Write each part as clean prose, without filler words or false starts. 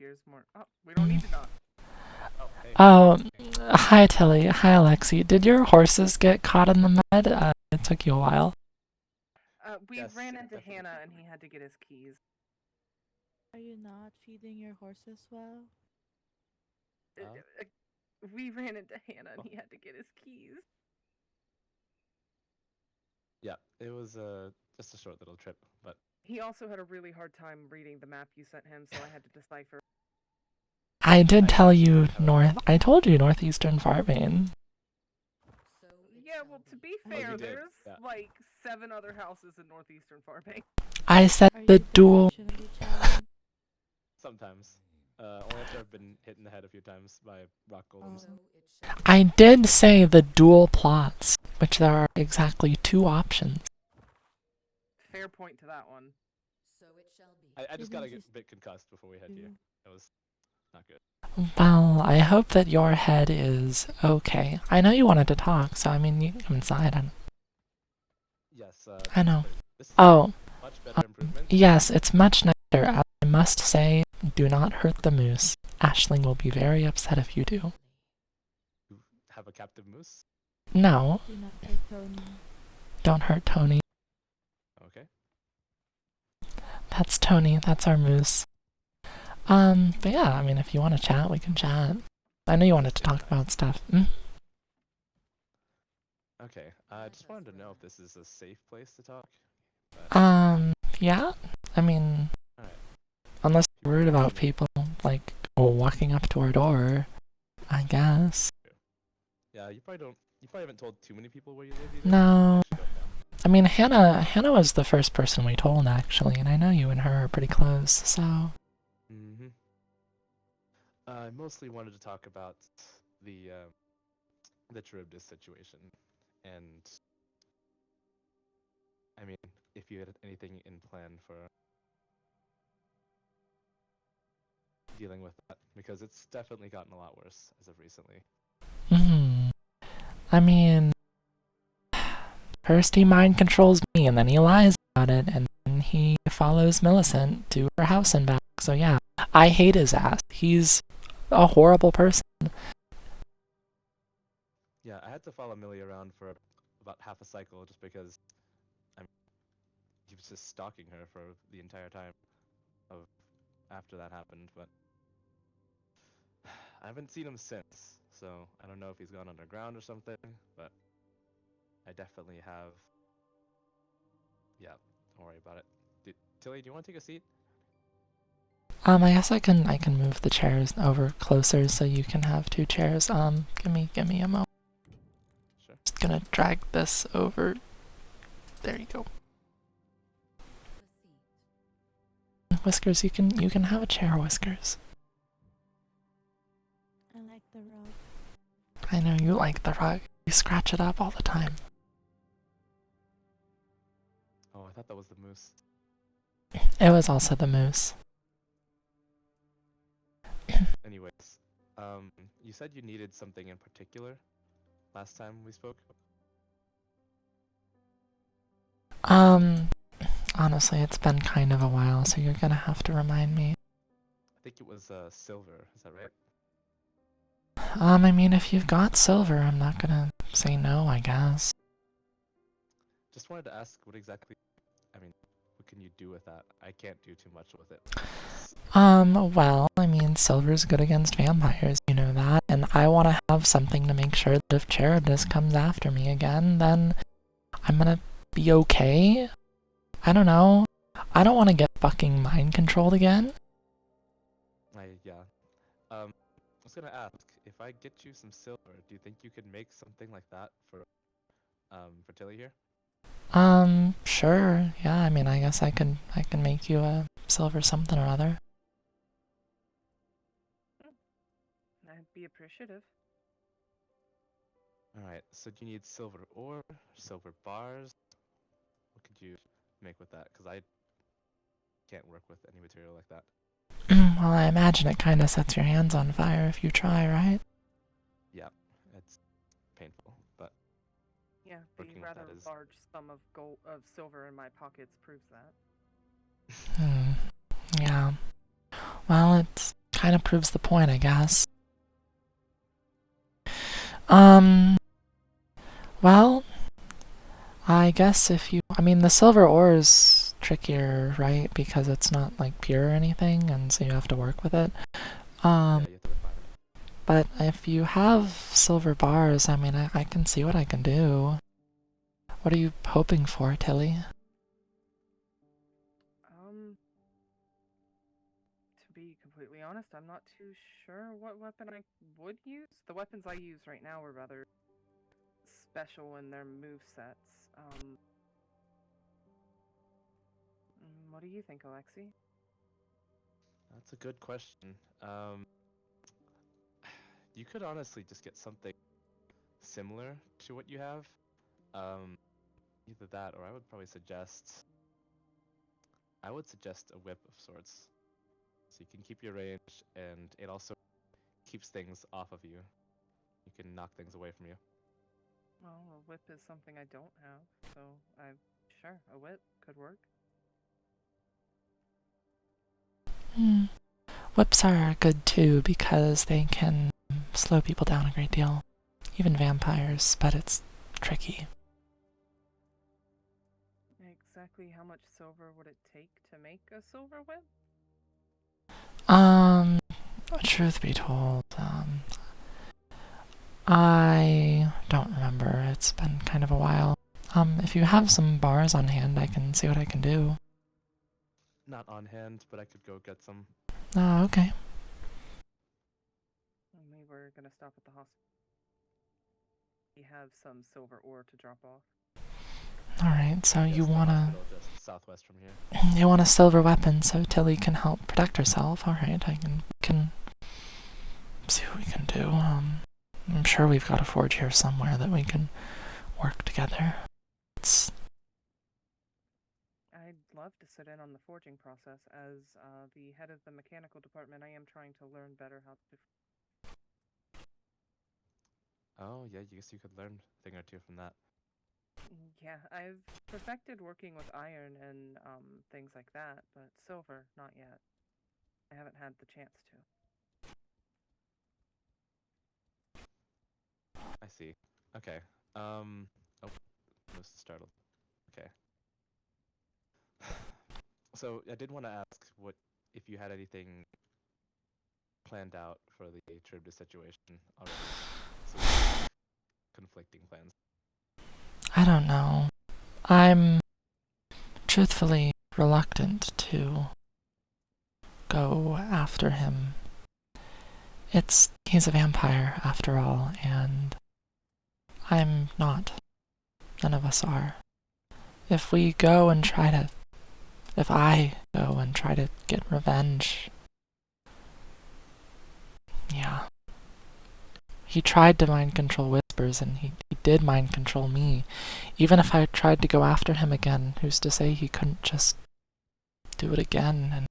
appears more. Oh, we don't need to knock. Oh, hey. Oh, hi Tilly. Hi Alexei. Did your horses get caught in the mud? It took you a while. We Yes, ran into definitely. Hannah and he had to get his keys. Are you not feeding your horses well? We ran into Hannah and Oh. he had to get his keys. Yeah, it was just a short little trip, but He also had a really hard time reading the map you sent him, so I had to decipher. I did tell you However. I told you northeastern farming. Yeah, well, to be Oh, fair, you did, there's yeah. like 7 other houses in northeastern farming. I said Are the you dual. professionally challenged? Sometimes. Only after I've been hit in the head a few times by rock golems. I did say the dual plots, which there are exactly 2 options. Fair point to that one. I just got a Didn't you bit concussed before we head here. do- It was not good. Well, I hope that your head is okay. I know you wanted to talk, so I mean, you can come inside. Yes, I know. This is Oh, a much better improvement. yes, it's much nicer. I must say, do not hurt the moose. Ashling will be very upset if you do. You have a captive moose? No, Do not hurt Tony. don't hurt Tony. Okay. That's Tony. That's our moose. But yeah, I mean, if you want to chat, we can chat. I know you wanted to talk about stuff. Okay, I just wanted to know if this is a safe place to talk. But, Yeah. I mean, alright. unless you're worried about people, like, walking up to our door, I guess. Yeah, you probably haven't told too many people where you live either. No. Actually don't know. I mean, Hannah was the first person we told, actually, and I know you and her are pretty close, so... Mm-hmm. I mostly wanted to talk about the Charybdis situation, and I mean, if you had anything in plan for dealing with that, because it's definitely gotten a lot worse as of recently. I mean... First he mind controls me, and then he lies about it, and then he follows Millicent to her house and back, so yeah. I hate his ass. He's a horrible person. Yeah, I had to follow Millie around for about half a cycle just because he was just stalking her for the entire time of after that happened, but I haven't seen him since, so I don't know if he's gone underground or something, but I definitely have. Yeah, don't worry about it. Tilly, do you want to take a seat? I guess I can move the chairs over closer so you can have 2 chairs. Give me a moment. Sure. Just gonna drag this over. There you go. Whiskers, you can have a chair, Whiskers. I like the rug. I know you like the rug. You scratch it up all the time. Oh, I thought that was the moose. It was also the moose. Anyways, you said you needed something in particular last time we spoke. Honestly, it's been kind of a while, so you're gonna have to remind me. I think it was silver. Is that right? I mean, if you've got silver, I'm not gonna say no, I guess. Just wanted to ask what exactly. I mean, what can you do with that? I can't do too much with it. Well, I mean, silver's good against vampires, you know that, and I want to have something to make sure that if Charybdis comes after me again, then I'm gonna be okay. I don't know. I don't want to get fucking mind controlled again. Yeah. I was gonna ask, if I get you some silver, do you think you could make something like that for Tilly here? Sure. Yeah, I mean, I guess I can make you a silver something or other. I'd be appreciative. Alright, so do you need silver ore, silver bars? What could you make with that? Because I can't work with any material like that. Well, I imagine it kind of sets your hands on fire if you try, right? Yeah, it's painful, but Yeah, the working with rather that is... large sum of silver in my pockets proves that. Yeah. Well, it's kind of proves the point, I guess. Well, I guess I mean, the silver ore is trickier, right? Because it's not like pure or anything, and so you have to work with it. Yeah, you have to refine it. But if you have silver bars, I mean, I can see what I can do. What are you hoping for, Tilly? To be completely honest, I'm not too sure what weapon I would use. The weapons I use right now are rather special in their move sets. What do you think, Alexei? That's a good question. You could honestly just get something similar to what you have. Either that, or I would suggest a whip of sorts. So you can keep your range, and it also keeps things off of you. You can knock things away from you. Well, a whip is something I don't have, so sure, a whip could work. Whips are good too because they can slow people down a great deal. Even vampires, but it's tricky. Exactly how much silver would it take to make a silver whip? Truth be told, I don't remember. It's been kind of a while. If you have some bars on hand, I can see what I can do. Not on hand, but I could go get some. Oh, okay. Maybe we're gonna stop at the hospital. We have some silver ore to drop off. Alright, so Yes, you the wanna... hospital just southwest from here. You want a silver weapon so Tilly can help protect herself. Alright, I can see what we can do. I'm sure we've got a forge here somewhere that we can work together. I'd love to sit in on the forging process. As the head of the mechanical department, I am trying to learn better how to... Oh, yeah, I guess you could learn a thing or two from that. Yeah, I've perfected working with iron and things like that, but silver, not yet. I haven't had the chance to. I see. Okay. Oh, I was startled. Okay. So I did want to ask if you had anything planned out for the Tribute situation already. So we have conflicting plans. I don't know. I'm truthfully reluctant to go after him. He's a vampire after all, and I'm not. None of us are. If I go and try to get revenge, yeah. He tried to mind control Whispers, and he did mind control me. Even if I tried to go after him again, who's to say he couldn't just do it again? And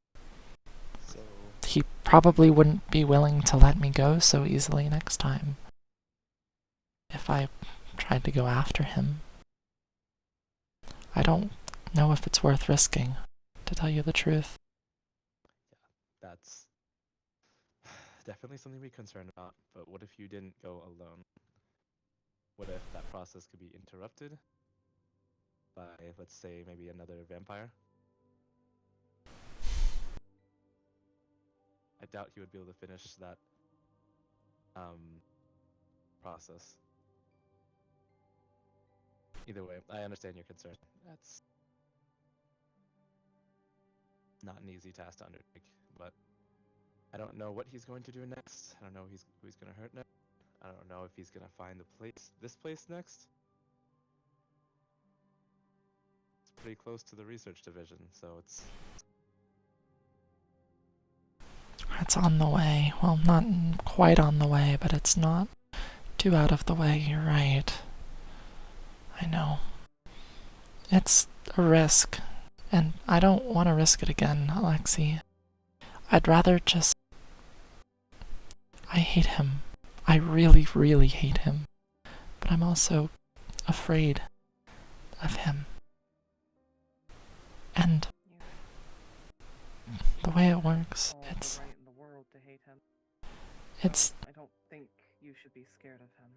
So he probably wouldn't be willing to let me go so easily next time if I tried to go after him. I don't know if it's worth risking, to tell you the truth. that's definitely something to be concerned about. But what if you didn't go alone? What if that process could be interrupted by, let's say, maybe another vampire? I doubt he would be able to finish that process. Either way, I understand your concern. That's not an easy task to undertake, but I don't know what he's going to do next. I don't know who he's going to hurt next. I don't know if he's going to find this place next. It's pretty close to the research division, so it's on the way. Well, not quite on the way, but it's not too out of the way. You're right. I know. It's a risk, and I don't want to risk it again, Alexei. I'd rather just... I hate him. I really, really hate him. But I'm also afraid of him. And the way it works, All the right in the world to hate hate him. It's I don't think you should be scared of him.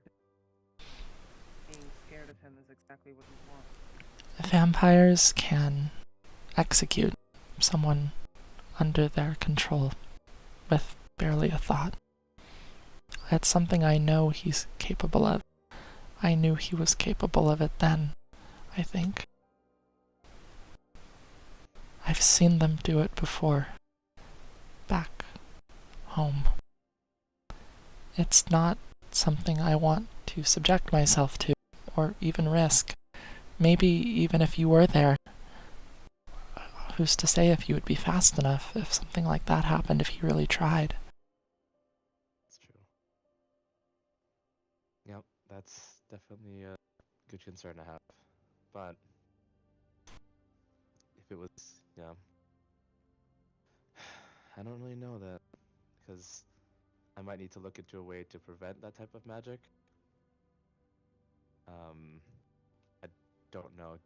Being scared of him is exactly what you want. vampires can execute someone under their control with barely a thought. It's something I know he's capable of. I knew he was capable of it then, I think. I've seen them do it before. Back home. It's not something I want to subject myself to, or even risk. Maybe even if you were there, who's to say if you would be fast enough if something like that happened, if he really tried? That's true. Yep, that's definitely a good concern to have. But if it was, yeah, I don't really know that, because I might need to look into a way to prevent that type of magic. I don't know.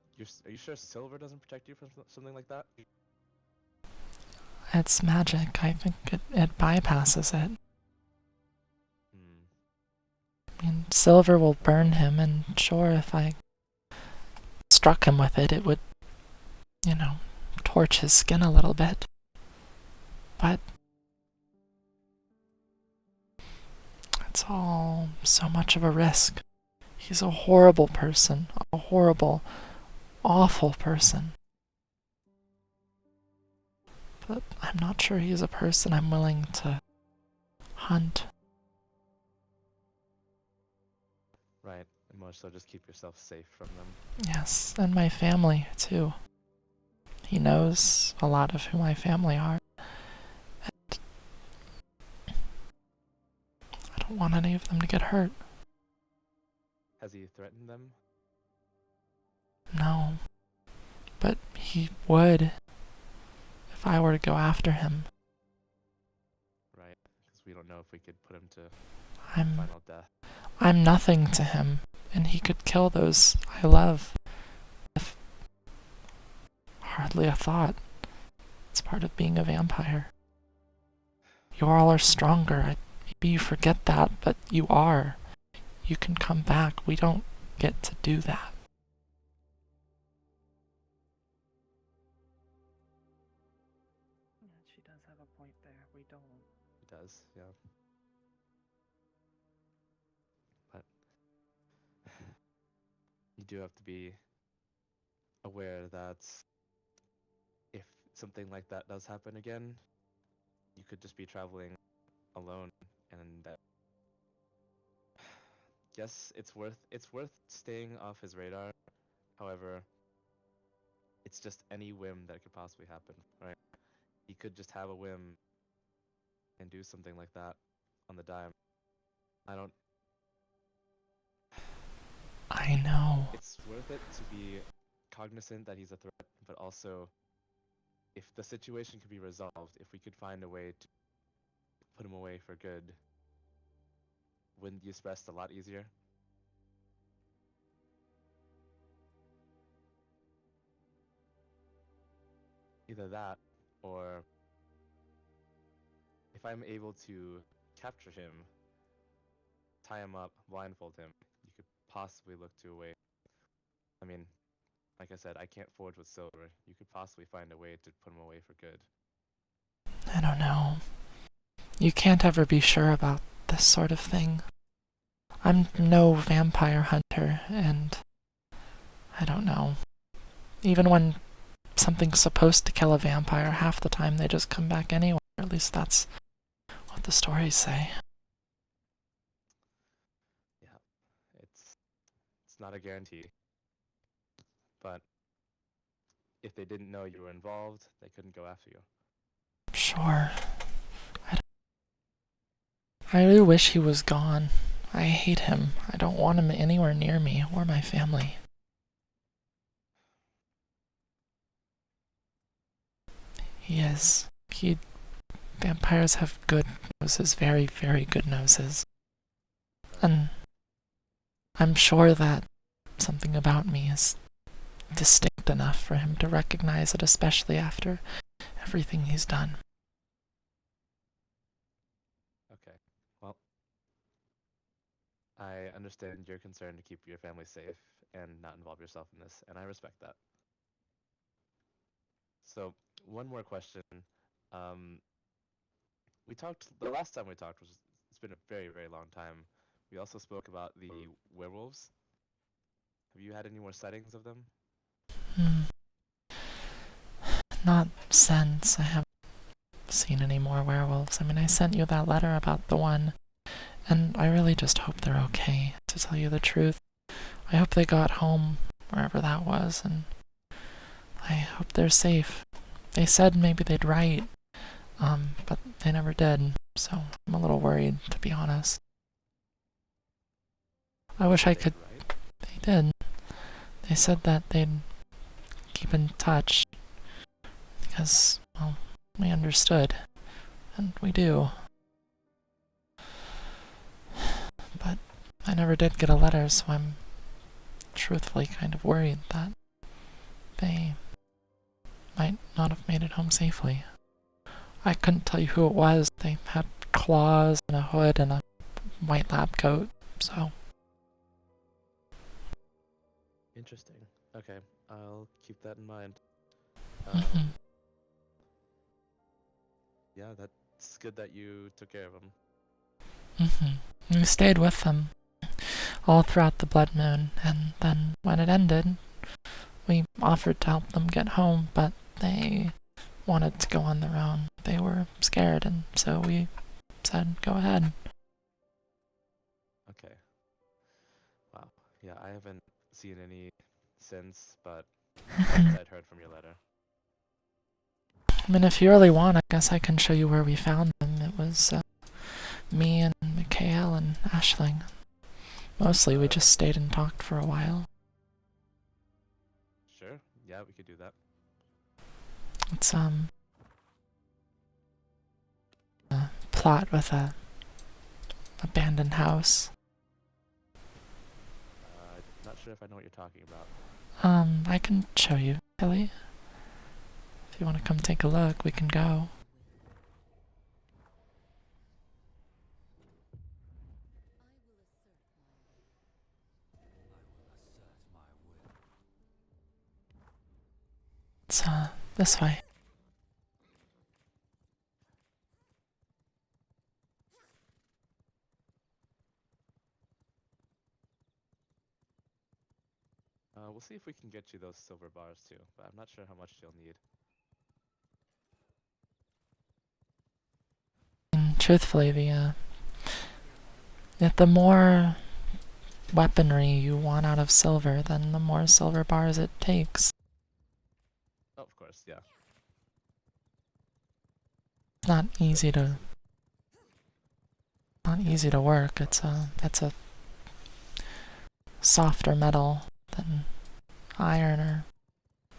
Are you sure silver doesn't protect you from something like that? It's magic. I think it bypasses it. Hmm. I mean, silver will burn him, and sure, if I struck him with it, it would, torch his skin a little bit. But it's all so much of a risk. He's a horrible person. A horrible, awful person. But I'm not sure he's a person I'm willing to hunt. Right, and more so just keep yourself safe from them. Yes, and my family, too. He knows a lot of who my family are. And I don't want any of them to get hurt. Has he threatened them? No. But he would if I were to go after him. Right, because we don't know if we could put him to I'm final death. I'm nothing to him, and he could kill those I love with hardly a thought. It's part of being a vampire. You all are stronger. Maybe you forget that, but you are. You can come back. We don't get to do that. Yeah, she does have a point there. We don't. He does, yeah. But you do have to be aware that if something like that does happen again, you could just be traveling alone, and that yes, it's worth staying off his radar. However, it's just any whim that could possibly happen, right? He could just have a whim and do something like that on the dime. I know. It's worth it to be cognizant that he's a threat, but also if the situation could be resolved, if we could find a way to put him away for good, wouldn't you rest a lot easier? Either that, or if I'm able to capture him, tie him up, blindfold him, you could possibly look to a way. I mean, like I said, I can't forge with silver. You could possibly find a way to put him away for good. I don't know. You can't ever be sure about this sort of thing. I'm no vampire hunter, and I don't know. Even when something's supposed to kill a vampire, half the time they just come back anyway. Or at least that's what the stories say. Yeah, it's not a guarantee. But if they didn't know you were involved, they couldn't go after you. Sure. I really wish he was gone. I hate him. I don't want him anywhere near me or my family. He is. Vampires have good noses, very, very good noses. And I'm sure that something about me is distinct enough for him to recognize it, especially after everything he's done. Okay. Well, I understand your concern to keep your family safe and not involve yourself in this, and I respect that. So, one more question. Um, we talked, the last time we talked was, it's been a very, very long time. We also spoke about the werewolves. Have you had any more sightings of them? Hmm. Not since. I haven't seen any more werewolves. I mean, I sent you that letter about the one, and I really just hope they're okay, to tell you the truth. I hope they got home, wherever that was, and I hope they're safe. They said maybe they'd write, but they never did, so I'm a little worried, to be honest. I wish I could. Right? They did. They said that they'd keep in touch, because, well, we understood, and we do. But I never did get a letter, so I'm truthfully kind of worried that they might not have made it home safely. I couldn't tell you who it was. They had claws and a hood and a white lab coat, so. Interesting. Okay, I'll keep that in mind. Mhm. Yeah, that's good that you took care of them. We stayed with them all throughout the blood moon, and then when it ended, we offered to help them get home, but they wanted to go on their own. They were scared, and so we said, go ahead. Okay. Wow. Yeah, I haven't seen any since, but I'd heard from your letter. I mean, if you really want, I guess I can show you where we found them. It was me and Mikhail and Ashling. Mostly, we just stayed and talked for a while. Sure. Yeah, we could do that. It's a plot with a abandoned house. Not sure if I know what you're talking about. I can show you, Kelly. If you want to come take a look, we can go. It's this way. We'll see if we can get you those silver bars too, but I'm not sure how much you'll need. And truthfully, the more weaponry you want out of silver, then the more silver bars it takes. Oh, of course, yeah. It's not easy to work. It's a softer metal than iron or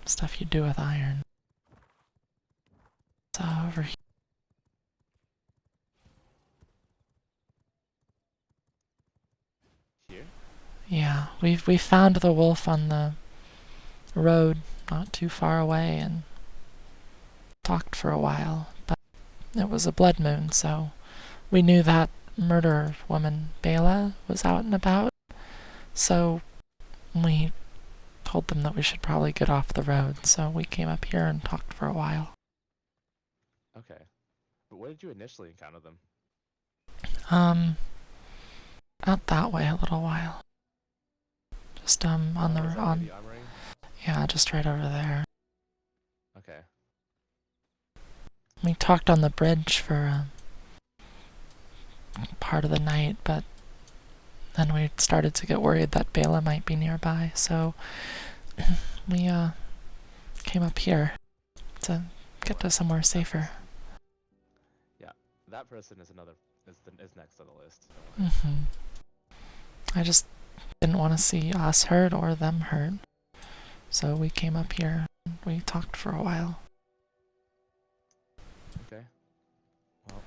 stuff you do with iron. So over here. Here? Yeah, we found the wolf on the road not too far away and talked for a while, but it was a blood moon, so we knew that murderer woman, Bela, was out and about, so we told them that we should probably get off the road, so we came up here and talked for a while. Okay. But where did you initially encounter them? Out that way a little while. Just on Is the that near the armory? yeah, just right over there. Okay. We talked on the bridge for part of the night, but then we started to get worried that Bela might be nearby, so we came up here to get to somewhere safer. Yeah, that person is is next on the list. I just didn't want to see us hurt or them hurt, so we came up here and we talked for a while. Okay. Well,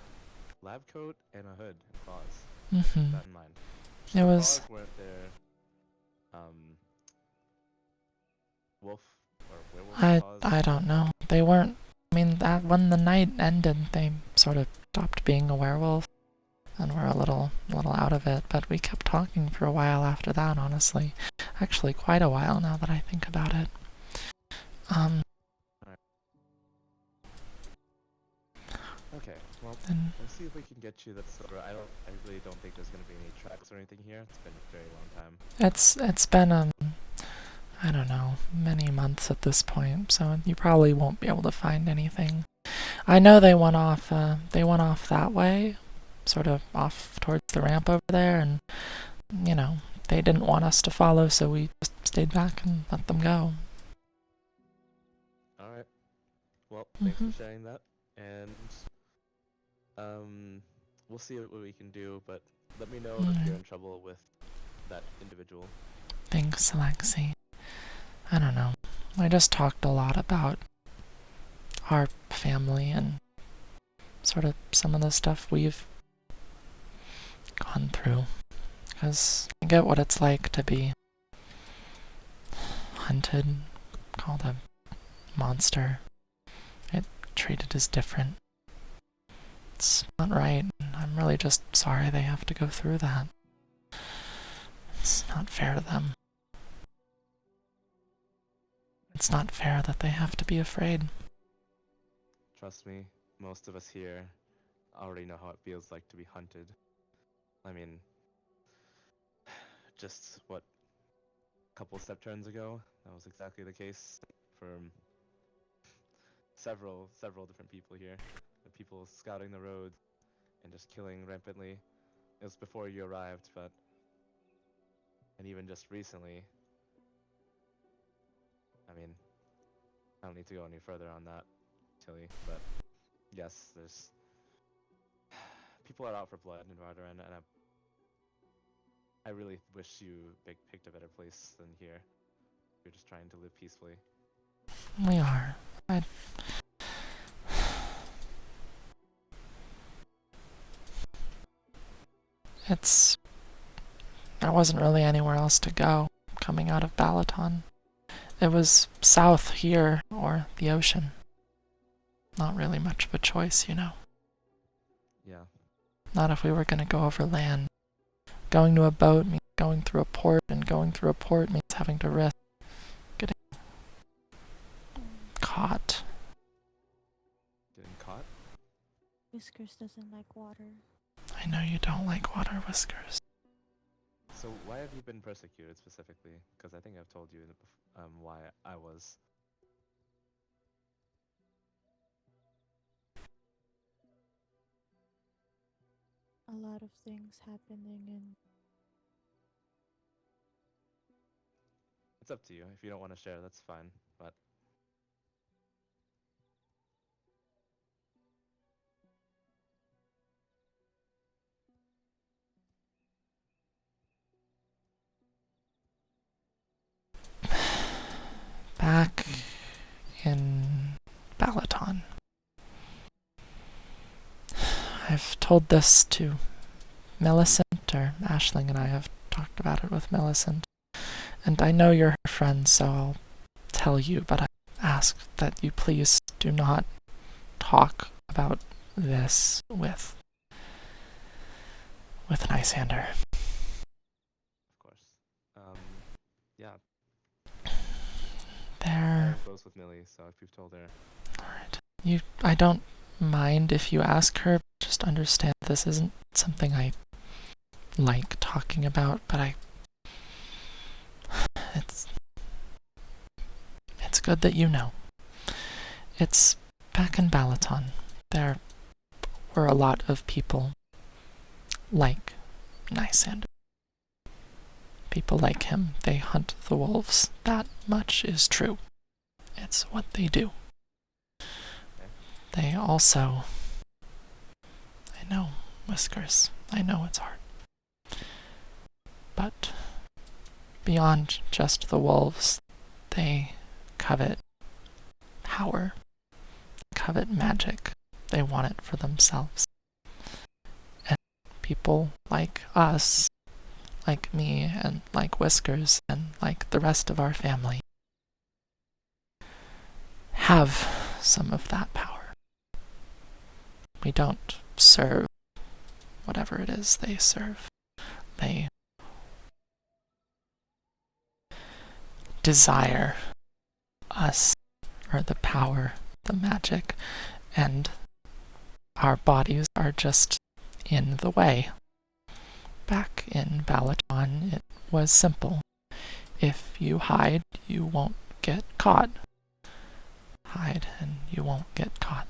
lab coat and a hood and claws. Mm-hmm. Keep that in mind. It was. Claws weren't there. Wolf or werewolf claws. I don't know. They weren't. I mean, that when the night ended, they sort of stopped being a werewolf. and we're a little out of it. But we kept talking for a while after that, honestly. Actually, quite a while now that I think about it. Okay, well, And let's see if we can get you that silver. I really don't think there's gonna be any tracks or anything here. It's been a very long time. it's been I don't know, many months at this point, so you probably won't be able to find anything. I know they went off that way, sort of off towards the ramp over there, and you know, they didn't want us to follow, so we just stayed back and let them go. All right. Well, thanks for sharing that, and we'll see what we can do. But let me know if you're in trouble with that individual. Thanks, Alexei. I don't know. I just talked a lot about our family and sort of some of the stuff we've gone through. Because I get what it's like to be hunted, called a monster, treated as different. It's not right. I'm really just sorry they have to go through that. It's not fair to them. It's not fair that they have to be afraid. Trust me, most of us here already know how it feels like to be hunted. I mean, just what, a couple step turns ago, that was exactly the case for several different people here. The people scouting the roads and just killing rampantly. It was before you arrived, but and even just recently. I mean, I don't need to go any further on that, Tilly, but yes, there's people are out for blood in Vardaran, and I really wish you picked a better place than here. You're just trying to live peacefully. We are. There wasn't really anywhere else to go coming out of Balaton. It was south here or the ocean. Not really much of a choice, you know. Yeah. Not if we were going to go over land. Going to a boat means going through a port, and going through a port means having to risk getting caught. Getting caught? Whiskers doesn't like water. I know you don't like water, Whiskers. So why have you been persecuted specifically? Because I think I've told you why I was. A lot of things happening and It's up to you. If you don't want to share, that's fine. But Back in Balaton. I've told this to Millicent, or Aisling and I have talked about it with Millicent. And I know you're her friend, so I'll tell you, but I ask that you please do not talk about this with Nysander. of course, yeah. There. I'm close with Millie, so if you've told her. Alright. I don't mind if you ask her, just understand this isn't something I like talking about, but it's good that you know. It's back in Balaton. There were a lot of people like Nysander. People like him. They hunt the wolves. That much is true. It's what they do. They also... I know, Whiskers. I know it's hard. But beyond just the wolves, they covet power. Covet magic. They want it for themselves. And people like us, like me, and like Whiskers, and like the rest of our family, have some of that power. We don't serve whatever it is they serve. They desire us, or the power, the magic, and our bodies are just in the way. Back in Balaton, it was simple. If you hide, you won't get caught. Hide and you won't get caught.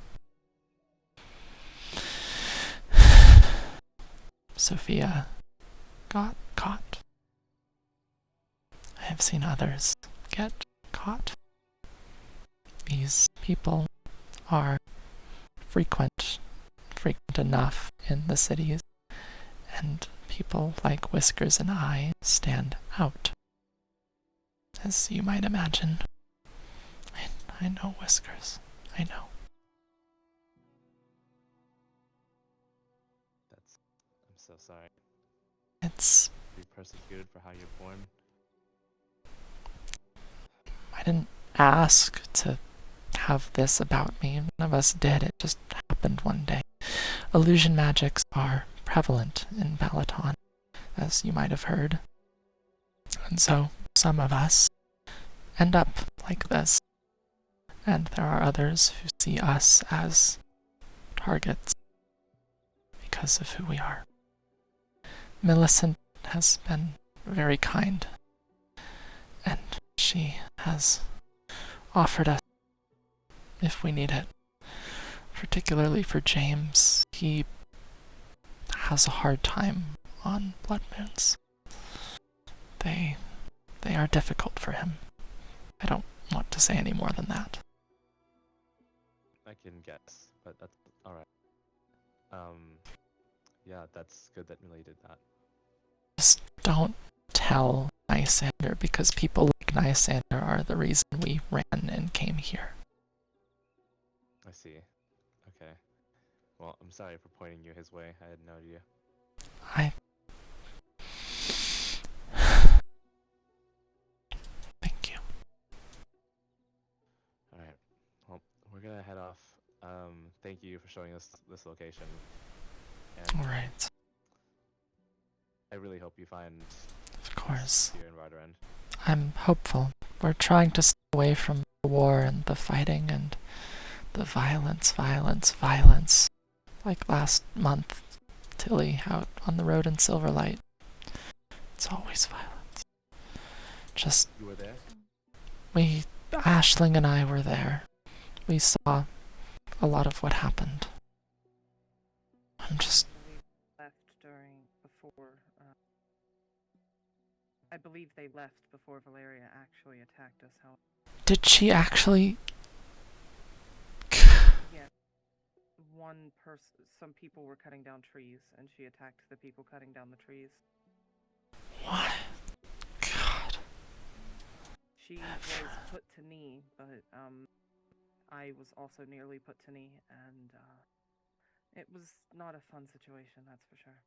Sophia got caught. I have seen others get caught. These people are frequent enough in the cities, and people like Whiskers and I stand out. As you might imagine. I know Whiskers. I know. I'm so sorry. It's... Be persecuted for how you're born. I didn't ask to have this about me. None of us did. It just happened one day. Illusion magics are prevalent in Balaton, as you might have heard. And so, some of us end up like this. And there are others who see us as targets because of who we are. Millicent has been very kind, and she has offered us if we need it. Particularly for James, he has a hard time on blood moons. They are difficult for him. I don't want to say any more than that. I can guess, but that's alright. Yeah, that's good that Millie did that. Just don't tell Lysander, because people like Lysander are the reason we ran and came here. I see. Okay. Well, I'm sorry for pointing you his way. I had no idea. Thank you. Alright. Well, we're gonna head off. Thank you for showing us this location. And Alright. I really hope you find Of course. here in Vardarend. I'm hopeful. We're trying to stay away from the war and the fighting and the violence. Like last month, Tilly out on the road in Silverlight. It's always violence. Just... You were there? Aisling and I were there. We saw a lot of what happened. I'm just... I believe they left before Valeria actually attacked us. Did she actually... Yeah. Some people were cutting down trees, and she attacked the people cutting down the trees. What? God. She was put to knee, but I was also nearly put to knee, and it was not a fun situation, that's for sure.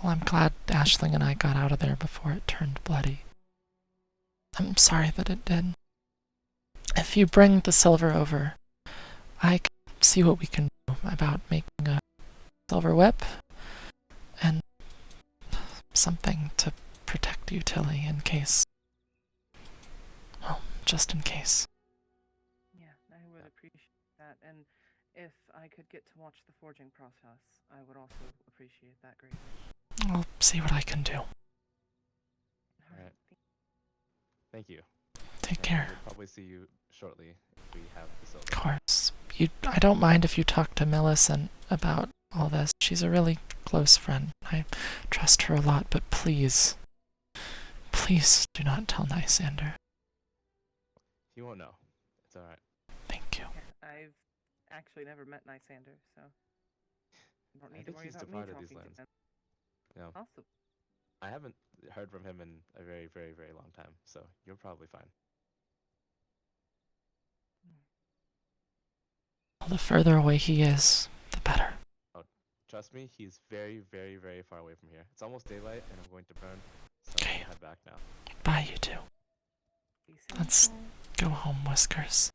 Well, I'm glad Aisling and I got out of there before it turned bloody. I'm sorry that it did. If you bring the silver over, I can see what we can do about making a silver whip and something to protect you, Tilly, in case. Well, just in case. Yeah, I would appreciate that, and if I could get to watch the forging process, I would also appreciate that greatly. I'll see what I can do. Alright. Thank you. Take care. We'll probably see you shortly if we have the silver. Of course. I don't mind if you talk to Millicent about all this. She's a really close friend. I trust her a lot, but please do not tell Lysander. He won't know. It's alright. Thank you. Yeah, I've actually never met Lysander, so you don't need to think worry he's about me departed talking these lands. to him. No. Awesome. I haven't heard from him in a very, very, very long time, so you're probably fine. Well, the further away he is, the better. Trust me, he's very, very, very far away from here. It's almost daylight, and I'm going to burn, so Okay. I'll head back now. Bye, you two. Be safe. Let's go home, Whiskers.